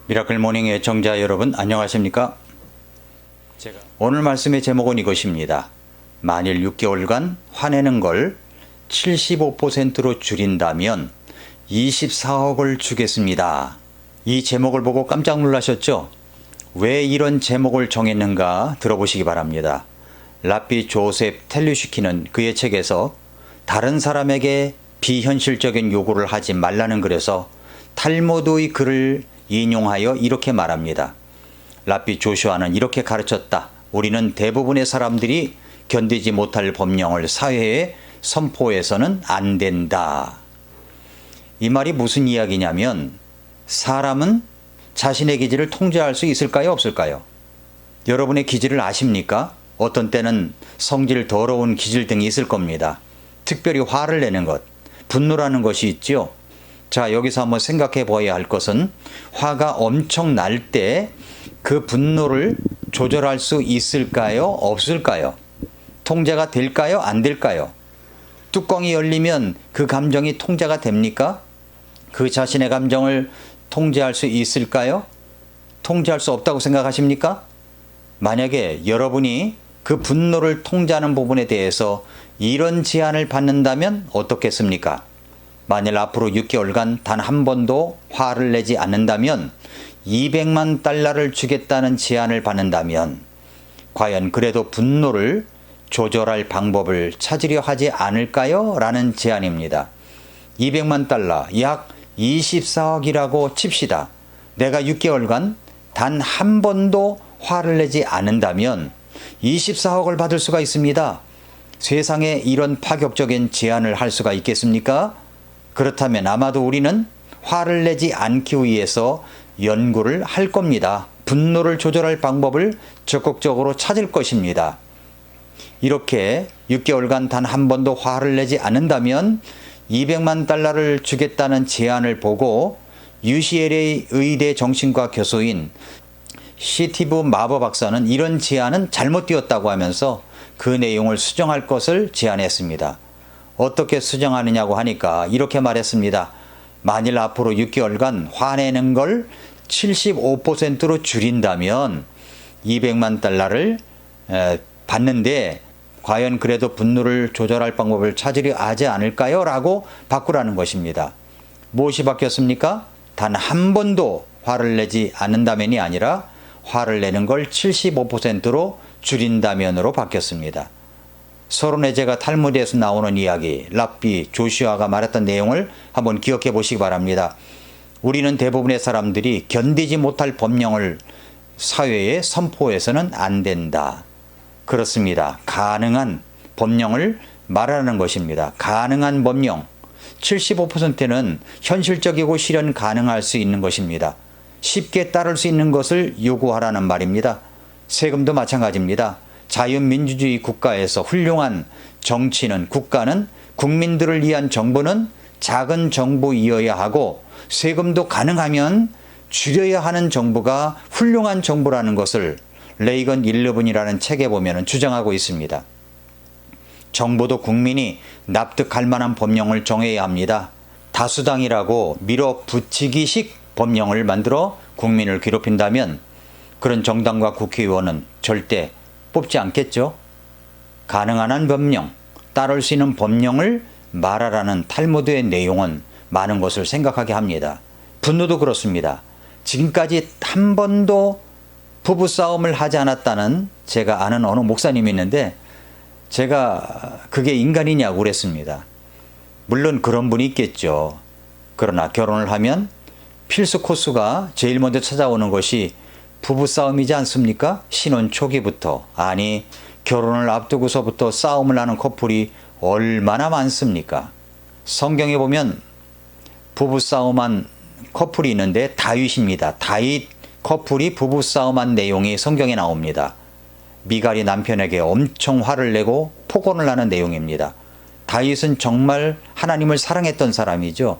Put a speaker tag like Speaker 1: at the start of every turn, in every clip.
Speaker 1: 미라클 모닝 애청자 여러분 안녕하십니까? 오늘 말씀의 제목은 이것입니다. 만일 6개월간 화내는 걸 75%로 줄인다면 24억을 주겠습니다. 이 제목을 보고 깜짝 놀라셨죠? 왜 이런 제목을 정했는가 들어보시기 바랍니다. 랍비 조셉 텔류시키는 그의 책에서 다른 사람에게 비현실적인 요구를 하지 말라는 글에서 탈무드의 글을 인용하여 이렇게 말합니다. 랍비 조슈아는 이렇게 가르쳤다. 우리는 대부분의 사람들이 견디지 못할 법령을 사회에 선포해서는 안 된다. 이 말이 무슨 이야기냐면 사람은 자신의 기질을 통제할 수 있을까요? 없을까요? 여러분의 기질을 아십니까? 어떤 때는 성질 더러운 기질 등이 있을 겁니다. 특별히 화를 내는 것, 분노라는 것이 있죠. 자, 여기서 한번 생각해 봐야 할 것은 화가 엄청 날 때 그 분노를 조절할 수 있을까요? 없을까요? 통제가 될까요? 안 될까요? 뚜껑이 열리면 그 감정이 통제가 됩니까? 그 자신의 감정을 통제할 수 있을까요? 통제할 수 없다고 생각하십니까? 만약에 여러분이 그 분노를 통제하는 부분에 대해서 이런 제안을 받는다면 어떻겠습니까? 만일 앞으로 6개월간 단 한 번도 화를 내지 않는다면 200만 달러를 주겠다는 제안을 받는다면 과연 그래도 분노를 조절할 방법을 찾으려 하지 않을까요? 라는 제안입니다. 200만 달러, 약 24억이라고 칩시다. 내가 6개월간 단 한 번도 화를 내지 않는다면 24억을 받을 수가 있습니다. 세상에 이런 파격적인 제안을 할 수가 있겠습니까? 그렇다면 아마도 우리는 화를 내지 않기 위해서 연구를 할 겁니다. 분노를 조절할 방법을 적극적으로 찾을 것입니다. 이렇게 6개월간 단 한 번도 화를 내지 않는다면 200만 달러를 주겠다는 제안을 보고 UCLA 의대 정신과 교수인 시티브 마버 박사는 이런 제안은 잘못되었다고 하면서 그 내용을 수정할 것을 제안했습니다. 어떻게 수정하느냐고 하니까 이렇게 말했습니다. 만일 앞으로 6개월간 화내는 걸 75%로 줄인다면 200만 달러를 받는데 과연 그래도 분노를 조절할 방법을 찾으려 하지 않을까요? 라고 바꾸라는 것입니다. 무엇이 바뀌었습니까? 단 한 번도 화를 내지 않는다면이 아니라 화를 내는 걸 75%로 줄인다면으로 바뀌었습니다. 서론의 제가 탈무드에서 나오는 이야기, 랍비 조슈아가 말했던 내용을 한번 기억해 보시기 바랍니다. 우리는 대부분의 사람들이 견디지 못할 법령을 사회에 선포해서는 안 된다. 그렇습니다. 가능한 법령을 말하는 것입니다. 가능한 법령. 75%는 현실적이고 실현 가능할 수 있는 것입니다. 쉽게 따를 수 있는 것을 요구하라는 말입니다. 세금도 마찬가지입니다. 자유민주주의 국가에서 훌륭한 정치는 국가는 국민들을 위한 정부는 작은 정부이어야 하고 세금도 가능하면 줄여야 하는 정부가 훌륭한 정부라는 것을 레이건 11이라는 책에 보면 주장하고 있습니다. 정부도 국민이 납득할 만한 법령을 정해야 합니다. 다수당이라고 밀어붙이기식 법령을 만들어 국민을 괴롭힌다면 그런 정당과 국회의원은 절대 뽑지 않겠죠. 가능한 한 법령, 따를 수 있는 법령을 말하라는 탈무드의 내용은 많은 것을 생각하게 합니다. 분노도 그렇습니다. 지금까지 한 번도 부부싸움을 하지 않았다는 제가 아는 어느 목사님이 있는데 제가 그게 인간이냐고 그랬습니다. 물론 그런 분이 있겠죠. 그러나 결혼을 하면 필수 코스가 제일 먼저 찾아오는 것이 부부싸움이지 않습니까? 신혼 초기부터. 아니, 결혼을 앞두고서부터 싸움을 하는 커플이 얼마나 많습니까? 성경에 보면 부부싸움한 커플이 있는데 다윗입니다. 다윗 커플이 부부싸움한 내용이 성경에 나옵니다. 미갈이 남편에게 엄청 화를 내고 폭언을 하는 내용입니다. 다윗은 정말 하나님을 사랑했던 사람이죠.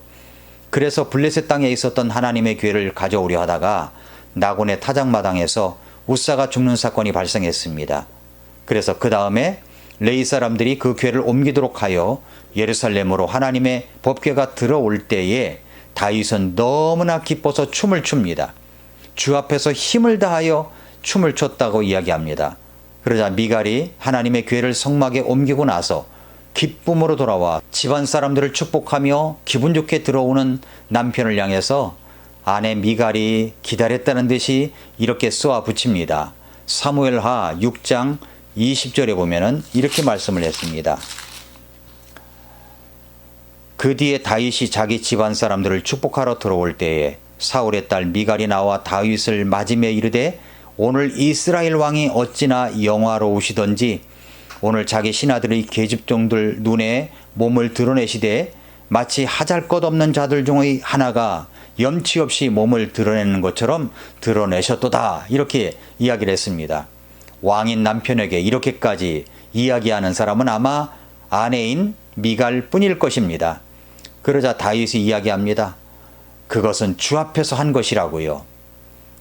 Speaker 1: 그래서 블레셋 땅에 있었던 하나님의 교회를 가져오려 하다가 나곤의 타작마당에서 우사가 죽는 사건이 발생했습니다. 그래서 그 다음에 레위 사람들이 그 교회를 옮기도록 하여 예루살렘으로 하나님의 법궤가 들어올 때에 다윗은 너무나 기뻐서 춤을 춥니다. 주 앞에서 힘을 다하여 춤을 췄다고 이야기합니다. 그러자 미갈이 하나님의 괴를 성막에 옮기고 나서 기쁨으로 돌아와 집안 사람들을 축복하며 기분 좋게 들어오는 남편을 향해서 아내 미갈이 기다렸다는 듯이 이렇게 쏘아 붙입니다. 사무엘하 6장 20절에 보면은 이렇게 말씀을 했습니다. 그 뒤에 다윗이 자기 집안 사람들을 축복하러 들어올 때에 사울의 딸 미갈이 나와 다윗을 맞으며 이르되 오늘 이스라엘 왕이 어찌나 영화로우시던지 오늘 자기 신하들의 계집종들 눈에 몸을 드러내시되 마치 하잘것없는 자들 중의 하나가 염치 없이 몸을 드러내는 것처럼 드러내셨도다. 이렇게 이야기를 했습니다. 왕인 남편에게 이렇게까지 이야기하는 사람은 아마 아내인 미갈 뿐일 것입니다. 그러자 다윗이 이야기합니다. 그것은 주 앞에서 한 것이라고요.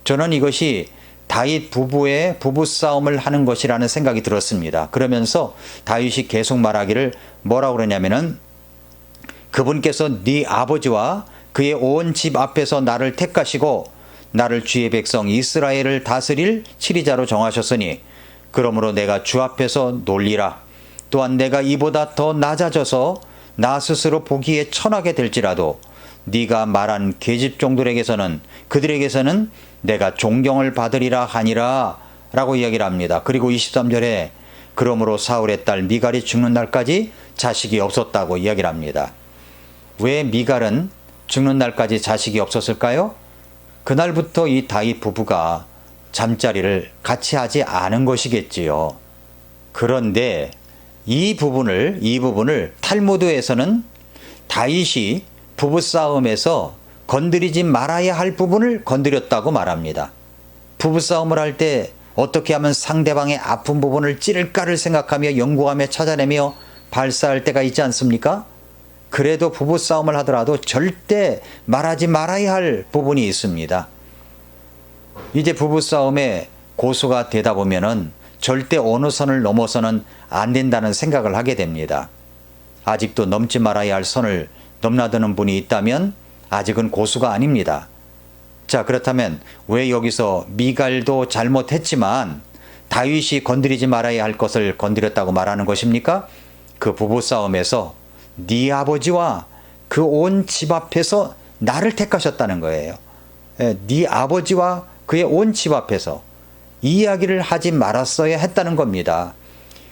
Speaker 1: 저는 이것이 다윗 부부의 부부싸움을 하는 것이라는 생각이 들었습니다. 그러면서 다윗이 계속 말하기를 뭐라고 그러냐면은 그분께서 네 아버지와 그의 온 집 앞에서 나를 택하시고 나를 주의 백성 이스라엘을 다스릴 치리자로 정하셨으니 그러므로 내가 주 앞에서 놀리라. 또한 내가 이보다 더 낮아져서 나 스스로 보기에 천하게 될지라도 네가 말한 계집종들에게서는 그들에게서는 내가 존경을 받으리라 하니라 라고 이야기를 합니다. 그리고 23절에 그러므로 사울의 딸 미갈이 죽는 날까지 자식이 없었다고 이야기를 합니다. 왜 미갈은 죽는 날까지 자식이 없었을까요? 그날부터 이 다윗 부부가 잠자리를 같이 하지 않은 것이겠지요. 그런데 이 부분을 탈무드에서는 다윗이 부부싸움에서 건드리지 말아야 할 부분을 건드렸다고 말합니다. 부부싸움을 할 때 어떻게 하면 상대방의 아픈 부분을 찌를까를 생각하며 연구하며 찾아내며 발사할 때가 있지 않습니까? 그래도 부부싸움을 하더라도 절대 말하지 말아야 할 부분이 있습니다. 이제 부부싸움에 고수가 되다 보면은 절대 어느 선을 넘어서는 안 된다는 생각을 하게 됩니다. 아직도 넘지 말아야 할 선을 넘나드는 분이 있다면 아직은 고수가 아닙니다. 자, 그렇다면 왜 여기서 미갈도 잘못했지만 다윗이 건드리지 말아야 할 것을 건드렸다고 말하는 것입니까? 그 부부싸움에서 네 아버지와 그 온 집 앞에서 나를 택하셨다는 거예요. 네 아버지와 그의 온 집 앞에서 이 이야기를 하지 말았어야 했다는 겁니다.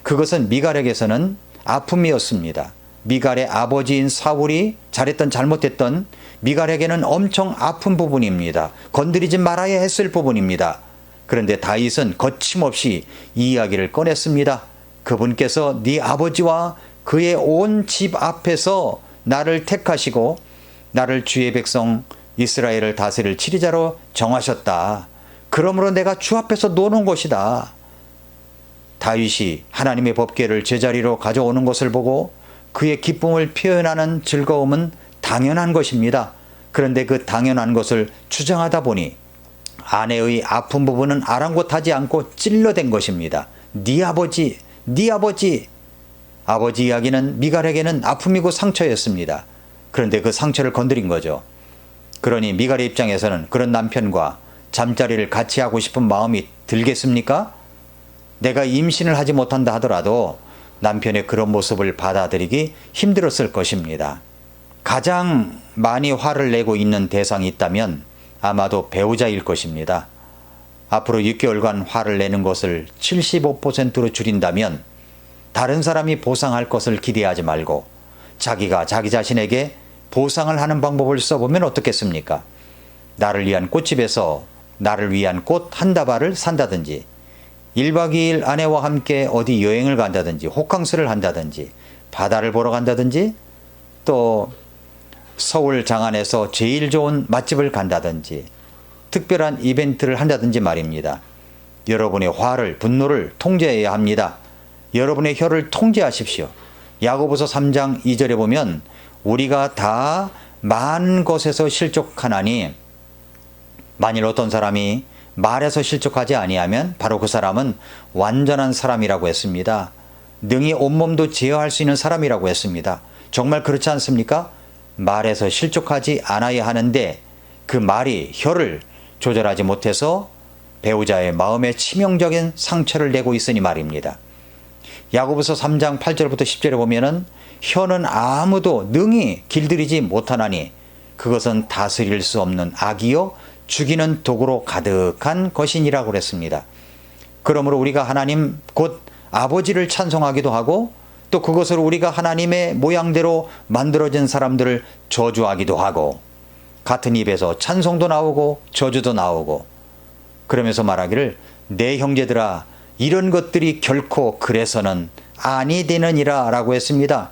Speaker 1: 그것은 미갈에게서는 아픔이었습니다. 미갈의 아버지인 사울이 잘못했던 미갈에게는 엄청 아픈 부분입니다. 건드리지 말아야 했을 부분입니다. 그런데 다윗은 거침없이 이 이야기를 꺼냈습니다. 그분께서 네 아버지와 그의 온 집 앞에서 나를 택하시고 나를 주의 백성 이스라엘을 다스릴 치리자로 정하셨다. 그러므로 내가 주 앞에서 노는 것이다. 다윗이 하나님의 법궤를 제자리로 가져오는 것을 보고 그의 기쁨을 표현하는 즐거움은 당연한 것입니다. 그런데 그 당연한 것을 주장하다 보니 아내의 아픈 부분은 아랑곳하지 않고 찔러댄 것입니다. 네 아버지. 아버지 이야기는 미갈에게는 아픔이고 상처였습니다. 그런데 그 상처를 건드린 거죠. 그러니 미갈의 입장에서는 그런 남편과 잠자리를 같이 하고 싶은 마음이 들겠습니까? 내가 임신을 하지 못한다 하더라도 남편의 그런 모습을 받아들이기 힘들었을 것입니다. 가장 많이 화를 내고 있는 대상이 있다면 아마도 배우자일 것입니다. 앞으로 6개월간 화를 내는 것을 75%로 줄인다면 다른 사람이 보상할 것을 기대하지 말고 자기가 자기 자신에게 보상을 하는 방법을 써보면 어떻겠습니까? 나를 위한 꽃집에서 나를 위한 꽃 한 다발을 산다든지 1박 2일 아내와 함께 어디 여행을 간다든지 호캉스를 한다든지 바다를 보러 간다든지 또 서울 장안에서 제일 좋은 맛집을 간다든지 특별한 이벤트를 한다든지 말입니다. 여러분의 분노를 통제해야 합니다. 여러분의 혀를 통제하십시오. 야고보서 3장 2절에 보면 우리가 다 많은 것에서 실족하나니 만일 어떤 사람이 말에서 실족하지 아니하면 바로 그 사람은 완전한 사람이라고 했습니다. 능히 온몸도 제어할 수 있는 사람이라고 했습니다. 정말 그렇지 않습니까? 말에서 실족하지 않아야 하는데 그 말이 혀를 조절하지 못해서 배우자의 마음에 치명적인 상처를 내고 있으니 말입니다. 야고보서 3장 8절부터 10절에 보면은 혀는 아무도 능히 길들이지 못하나니 그것은 다스릴 수 없는 악이요 죽이는 독으로 가득한 것이니라고 그랬습니다. 그러므로 우리가 하나님 곧 아버지를 찬송하기도 하고 또 그것으로 우리가 하나님의 모양대로 만들어진 사람들을 저주하기도 하고 같은 입에서 찬송도 나오고 저주도 나오고 그러면서 말하기를 내 형제들아 이런 것들이 결코 그래서는 아니 되느니라 라고 했습니다.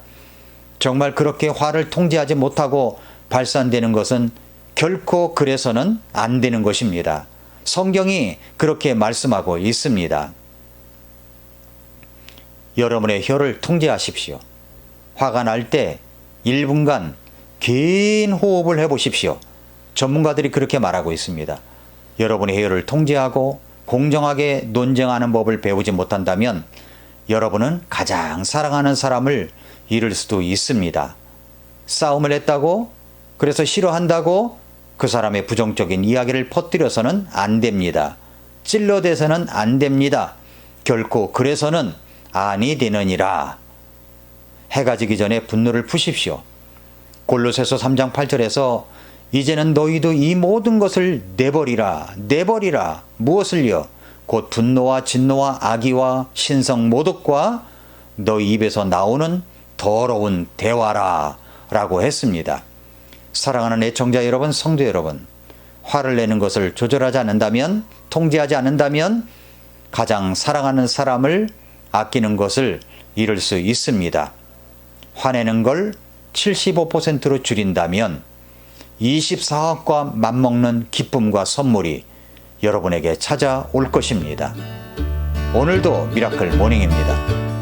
Speaker 1: 정말 그렇게 화를 통제하지 못하고 발산되는 것은 결코 그래서는 안 되는 것입니다. 성경이 그렇게 말씀하고 있습니다. 여러분의 혀를 통제하십시오. 화가 날 때 1분간 긴 호흡을 해보십시오. 전문가들이 그렇게 말하고 있습니다. 여러분의 혀를 통제하고 공정하게 논쟁하는 법을 배우지 못한다면 여러분은 가장 사랑하는 사람을 잃을 수도 있습니다. 싸움을 했다고, 그래서 싫어한다고 그 사람의 부정적인 이야기를 퍼뜨려서는 안 됩니다. 찔러대서는 안 됩니다. 결코 그래서는 아니 되느니라. 해가 지기 전에 분노를 푸십시오. 골로새서 3장 8절에서 이제는 너희도 이 모든 것을 내버리라. 무엇을요? 곧 분노와 진노와 악의와 신성 모독과 너희 입에서 나오는 더러운 대화라 라고 했습니다. 사랑하는 애청자 여러분, 성도 여러분, 화를 내는 것을 조절하지 않는다면, 통제하지 않는다면 가장 사랑하는 사람을 아끼는 것을 잃을 수 있습니다. 화내는 걸 75%로 줄인다면 24억과 맞먹는 기쁨과 선물이 여러분에게 찾아올 것입니다. 오늘도 미라클 모닝입니다.